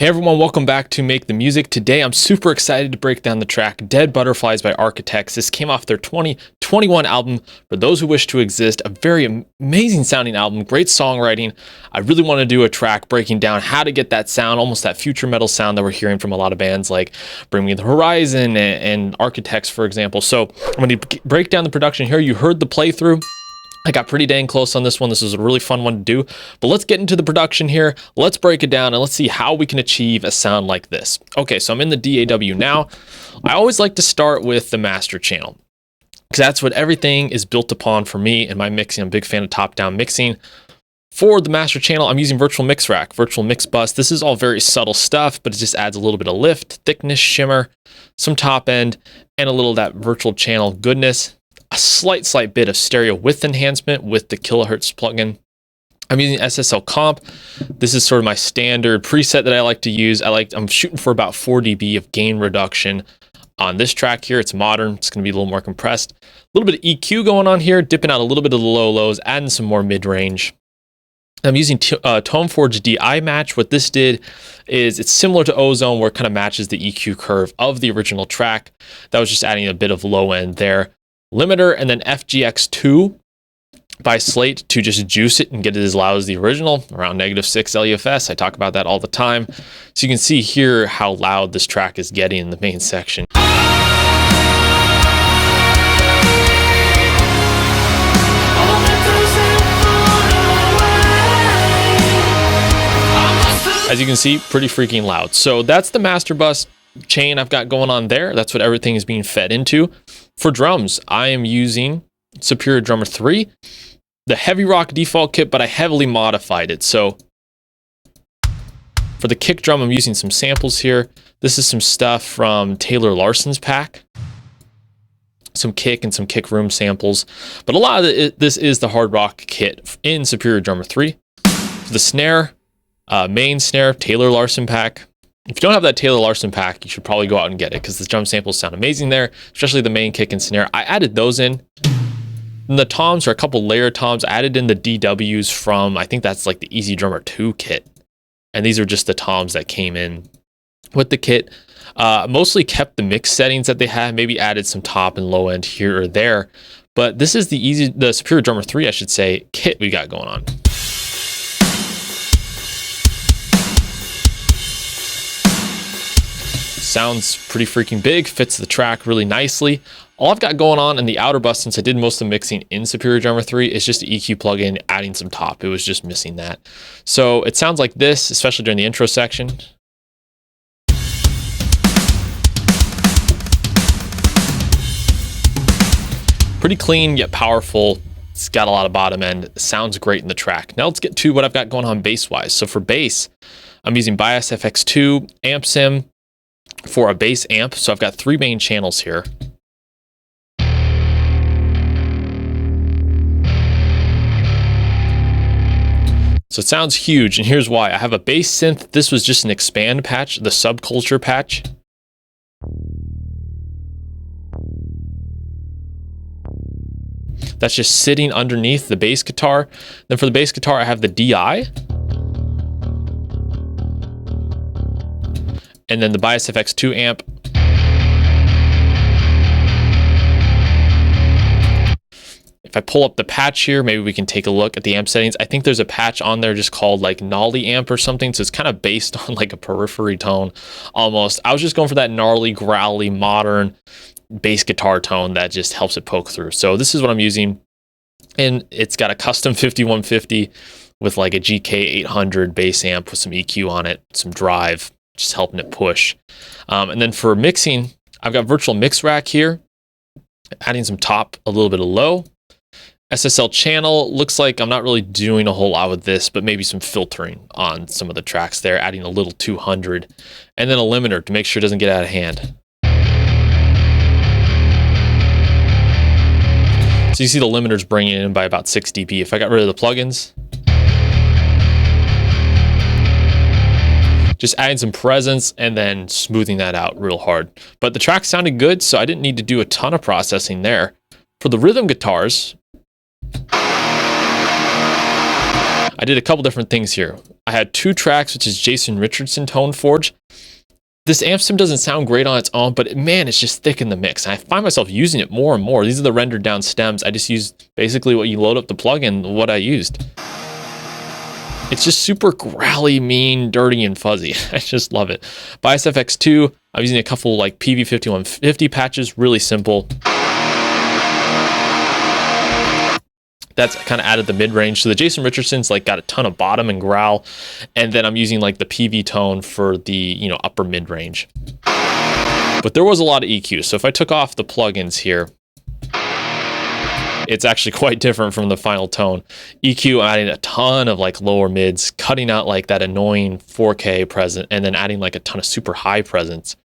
Hey everyone, welcome back to Make the Music. Today I'm super excited to break down the track Dead Butterflies by Architects. This came off their 2021 album, For Those Who Wish to Exist, a very amazing sounding album, great songwriting. I really want to do a track breaking down how to get that sound, almost that future metal sound that we're hearing from a lot of bands like Bring Me the Horizon and Architects, for example. So I'm going to break down the production here. You heard the playthrough. I got pretty dang close on this one. This is a really fun one to do, but let's get into the production here. Let's break it down and let's see how we can achieve a sound like this. Okay, so I'm in the DAW now. I always like to start with the master channel because that's what everything is built upon for me in my mixing. I'm a big fan of top-down mixing. For the master channel, I'm using Virtual Mix Rack, Virtual Mix Bus. This is all very subtle stuff, but it just adds a little bit of lift, thickness, shimmer, some top end, and a little of that virtual channel goodness. A slight bit of stereo width enhancement with the kilohertz plugin. I'm using SSL comp. This is sort of my standard preset that I like to use. I'm shooting for about 4 dB of gain reduction on this track here. It's modern. It's going to be a little more compressed. A little bit of EQ going on here, dipping out a little bit of the low lows, adding some more mid-range. I'm using ToneForge DI Match. What this did is it's similar to Ozone where it kind of matches the EQ curve of the original track. That was just adding a bit of low end there. Limiter, and then FGX2 by Slate to just juice it and get it as loud as the original, around -6 LUFS. I talk about that all the time. So you can see here how loud this track is getting in the main section. As you can see, pretty freaking loud. So that's the master bus chain I've got going on there. That's what everything is being fed into. For drums, I am using Superior Drummer 3, the Heavy Rock default kit, but I heavily modified it. So for the kick drum, I'm using some samples here. This is some stuff from Taylor Larson's pack, some kick and some kick room samples. But a lot of this is the hard rock kit in Superior Drummer 3. For the snare, main snare, Taylor Larson pack. If you don't have that Taylor Larson pack, you should probably go out and get it because the drum samples sound amazing there, especially the main kick and snare. I added those in. And the toms are a couple layer toms. I added in the DWs from, I think that's like the Easy Drummer 2 kit. And these are just the toms that came in with the kit. Mostly kept the mix settings that they had, maybe added some top and low end here or there. But this is the Superior Drummer 3, I should say, kit we got going on. Sounds pretty freaking big, fits the track really nicely. All I've got going on in the outer bus, since I did most of the mixing in Superior Drummer 3, is just the EQ plugin, adding some top. It was just missing that. So it sounds like this, especially during the intro section. Pretty clean, yet powerful. It's got a lot of bottom end. Sounds great in the track. Now let's get to what I've got going on bass-wise. So for bass, I'm using Bias FX2, Amp Sim, for a bass amp. So I've got 3 main channels here. So it sounds huge, and here's why. I have a bass synth. This was just an expand patch, the Subculture patch. That's just sitting underneath the bass guitar. Then for the bass guitar, I have the DI. And then the Bias FX2 amp. If I pull up the patch here, maybe we can take a look at the amp settings. I think there's a patch on there just called like Gnarly Amp or something. So it's kind of based on like a periphery tone almost. I was just going for that gnarly, growly, modern bass guitar tone that just helps it poke through. So this is what I'm using. And it's got a custom 5150 with like a GK 800 bass amp with some EQ on it, some drive, just helping it push. And then for mixing, I've got Virtual Mix Rack here, adding some top, a little bit of low. SSL channel, looks like I'm not really doing a whole lot with this, but maybe some filtering on some of the tracks there, adding a little 200. And then a limiter to make sure it doesn't get out of hand. So you see the limiters bringing it in by about 6 dB. If I got rid of the plugins, just adding some presence and then smoothing that out real hard. But the track sounded good, so I didn't need to do a ton of processing there. For the rhythm guitars, I did a couple different things here. I had 2 tracks, which is Jason Richardson Tone Forge. This amp sim doesn't sound great on its own, but man, it's just thick in the mix. And I find myself using it more and more. These are the rendered down stems. I just used basically what you load up the plugin, what I used. It's just super growly, mean, dirty, and fuzzy. I just love it. Bias FX2, I'm using a couple like PV5150 patches, really simple. That's kind of added the mid-range. So the Jason Richardson's like got a ton of bottom and growl, and then I'm using like the PV tone for the, you know, upper mid-range. But there was a lot of EQ. So if I took off the plugins here, it's actually quite different from the final tone. EQ, adding a ton of like lower mids, cutting out like that annoying 4K present, and then adding like a ton of super high presence.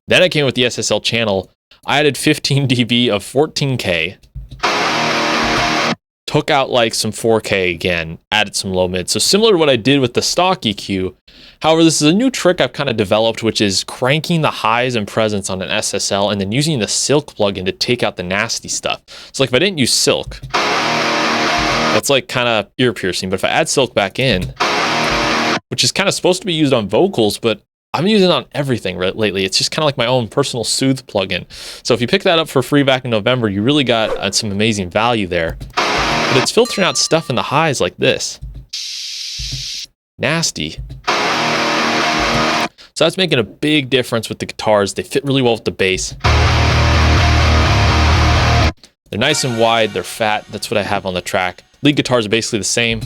Then I came with the SSL channel. I added 15 dB of 14K. Took out like some 4K again, added some low mid. So similar to what I did with the stock EQ. However, this is a new trick I've kind of developed, which is cranking the highs and presence on an SSL and then using the Silk plugin to take out the nasty stuff. So like if I didn't use Silk, that's like kind of ear piercing. But if I add Silk back in, which is kind of supposed to be used on vocals, but I'm using it on everything lately. It's just kind of like my own personal Soothe plugin. So if you pick that up for free back in November, you really got some amazing value there. But it's filtering out stuff in the highs like this. Nasty. So that's making a big difference with the guitars. They fit really well with the bass. They're nice and wide, they're fat. That's what I have on the track. Lead guitars are basically the same.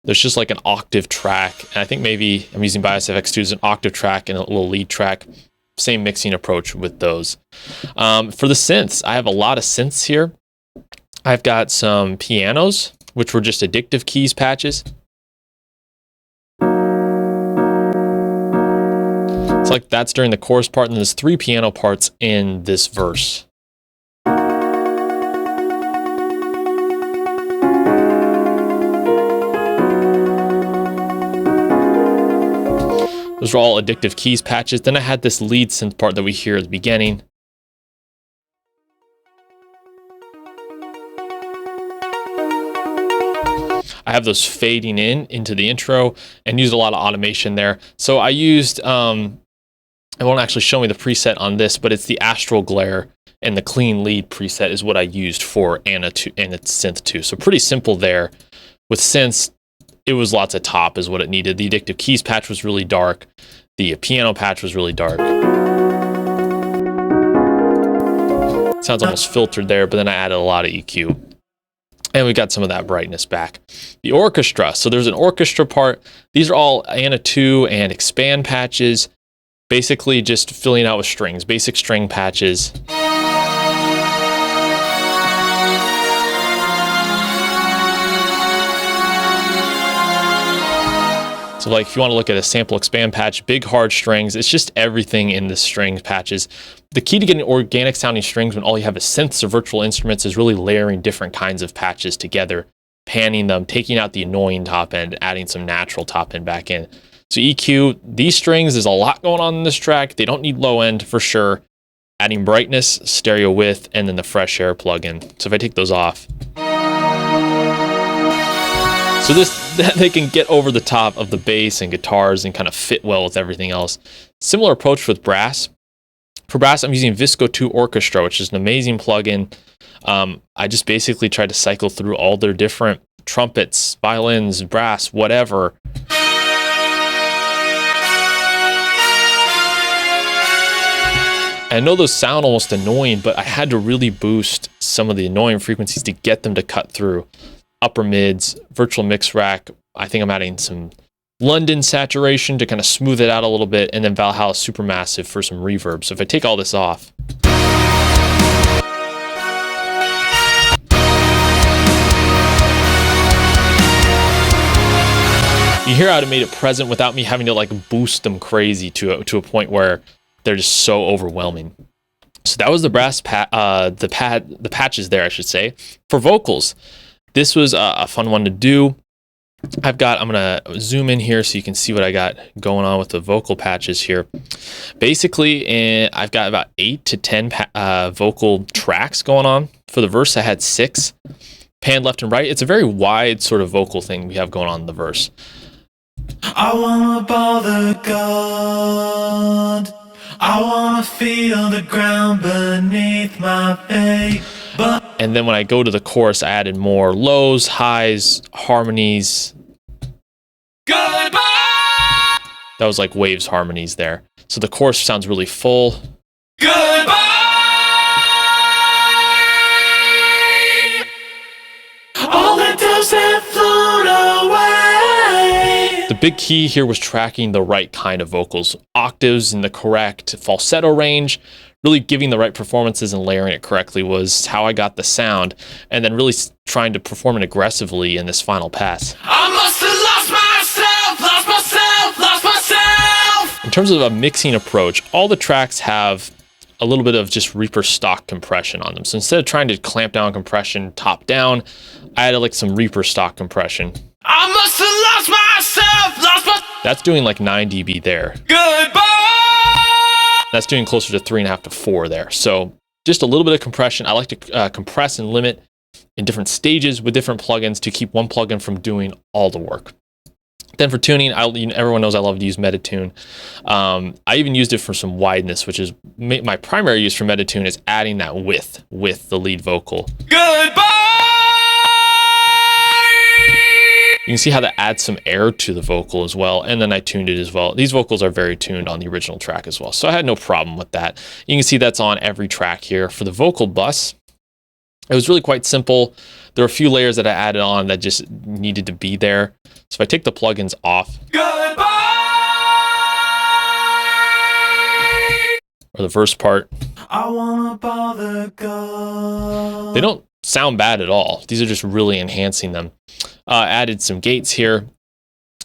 There's just like an octave track. And I think maybe I'm using Bias FX2 as an octave track and a little lead track. Same mixing approach with those. For the synths, I have a lot of synths here. I've got some pianos, which were just addictive keys patches. It's like that's during the chorus part, and there's 3 piano parts in this verse. Those are all addictive keys patches. Then I had this lead synth part that we hear at the beginning. I have those fading into the intro and used a lot of automation there. So I used, it won't actually show me the preset on this, but it's the Astral Glare and the Clean Lead preset is what I used for Anna Synth 2. So pretty simple there. With synths, it was lots of top is what it needed. The Addictive Keys patch was really dark. The piano patch was really dark. Sounds almost filtered there, but then I added a lot of EQ. And we got some of that brightness back. The orchestra. So there's an orchestra part. These are all Anna 2 and expand patches. Basically just filling out with strings, basic string patches. So like if you want to look at a sample expand patch, big hard strings, it's just everything in the string patches. The key to getting organic sounding strings when all you have is synths or virtual instruments is really layering different kinds of patches together, panning them, taking out the annoying top end, adding some natural top end back in. So EQ, these strings, there's a lot going on in this track. They don't need low end for sure. Adding brightness, stereo width, and then the fresh air plugin. So if I take those off. So they can get over the top of the bass and guitars and kind of fit well with everything else. Similar approach with brass. For brass, I'm using Visco 2 Orchestra, which is an amazing plugin. I just basically tried to cycle through all their different trumpets, violins, brass, whatever. I know those sound almost annoying, but I had to really boost some of the annoying frequencies to get them to cut through. Upper mids, virtual mix rack. I think I'm adding some London saturation to kind of smooth it out a little bit, and then Valhalla Supermassive for some reverb. So if I take all this off, you hear how I made it present without me having to like boost them crazy to a point where they're just so overwhelming. So that was the brass the patches there, I should say. For vocals, this was a fun one to do. I'm gonna zoom in here so you can see what I got going on with the vocal patches here. Basically, I've got about 8 to 10 vocal tracks going on. For the verse, I had 6. pan left and right. It's a very wide sort of vocal thing we have going on in the verse. I wanna bother God. I wanna feel the ground beneath my feet. And then when I go to the chorus, I added more lows, highs, harmonies. Goodbye. That was like waves harmonies there. So the chorus sounds really full. Goodbye. All the doves have flown away. The big key here was tracking the right kind of vocals, octaves in the correct falsetto range. Really giving the right performances and layering it correctly was how I got the sound, and then really trying to perform it aggressively in this final pass. I must have lost myself. In terms of a mixing approach, all the tracks have a little bit of just Reaper stock compression on them. So instead of trying to clamp down compression top down, I added like some Reaper stock compression. I must have lost myself. That's doing like 9 dB there. Goodbye. That's doing closer to 3.5 to 4 there. So just a little bit of compression. I like to compress and limit in different stages with different plugins to keep one plugin from doing all the work. Then for tuning, everyone knows I love to use Metatune. I even used it for some wideness, which is my primary use for Metatune is adding that width with the lead vocal. Goodbye. You can see how that adds some air to the vocal as well, and then I tuned it as well. These vocals are very tuned on the original track as well, so I had no problem with that. You can see that's on every track here. For the vocal bus, it was really quite simple. There were a few layers that I added on that just needed to be there. So if I take the plugins off, Goodbye. or the verse part, I wanna bother God. they don't sound bad at all. These are just really enhancing them. Added some gates here.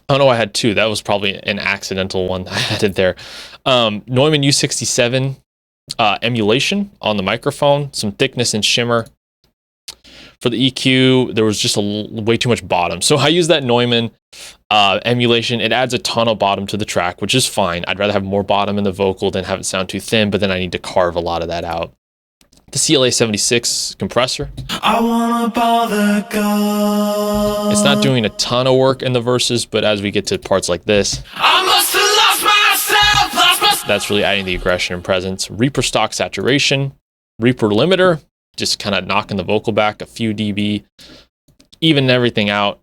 Oh no, I had two. That was probably an accidental one I added there. Neumann U67 emulation on the microphone, some thickness and shimmer. For the EQ, there was just way too much bottom. So I use that Neumann emulation. It adds a ton of bottom to the track, which is fine. I'd rather have more bottom in the vocal than have it sound too thin, but then I need to carve a lot of that out. The CLA76 compressor. I wanna bother God. It's not doing a ton of work in the verses, but as we get to parts like this, I must have lost myself. that's really adding the aggression and presence. Reaper stock saturation, Reaper limiter, just kind of knocking the vocal back a few dB, even everything out.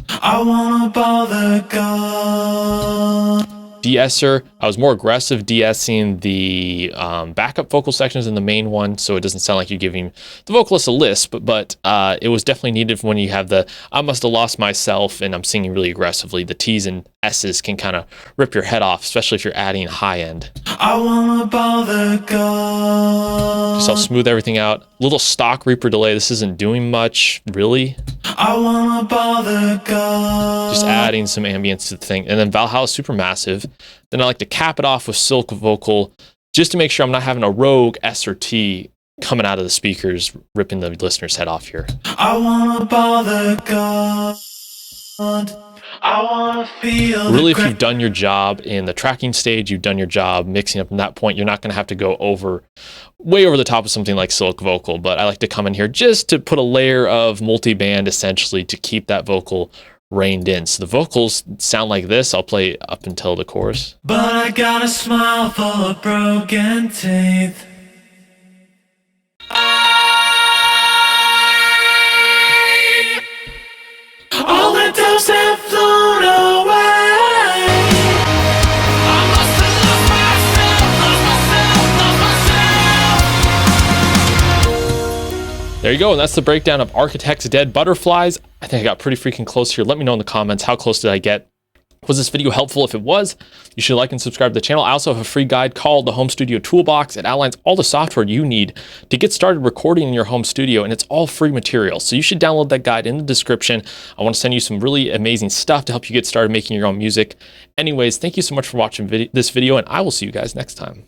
I wanna bother God. De-esser, I was more aggressive de-essing the backup vocal sections in the main one, so it doesn't sound like you're giving the vocalist a lisp, but it was definitely needed when you have the I must have lost myself and I'm singing really aggressively. The T's and S's can kind of rip your head off, especially if you're adding high end. I wanna bother God. Just I'll smooth everything out. Little stock Reaper delay. This isn't doing much, really. I wanna bother God. Just adding some ambience to the thing. And then Valhalla Supermassive. Then I like to cap it off with Silk Vocal just to make sure I'm not having a rogue S or T coming out of the speakers, ripping the listener's head off here. I wanna bother God. I wanna feel. Really, if you've done your job in the tracking stage, you've done your job mixing up from that point, you're not going to have to go way over the top of something like Silk Vocal. But I like to come in here just to put a layer of multi-band essentially to keep that vocal reined in. So the vocals sound like this. I'll play up until the chorus. But I got a smile full of broken teeth. All the doves have flown away. I must have lost myself. There you go, and that's the breakdown of Architect's Dead Butterflies. I think I got pretty freaking close here. Let me know in the comments, how close did I get? Was this video helpful? If it was, you should like and subscribe to the channel. I also have a free guide called the Home Studio Toolbox. It outlines all the software you need to get started recording in your home studio, and it's all free material. So you should download that guide in the description. I want to send you some really amazing stuff to help you get started making your own music. Anyways, thank you so much for watching this video, and I will see you guys next time.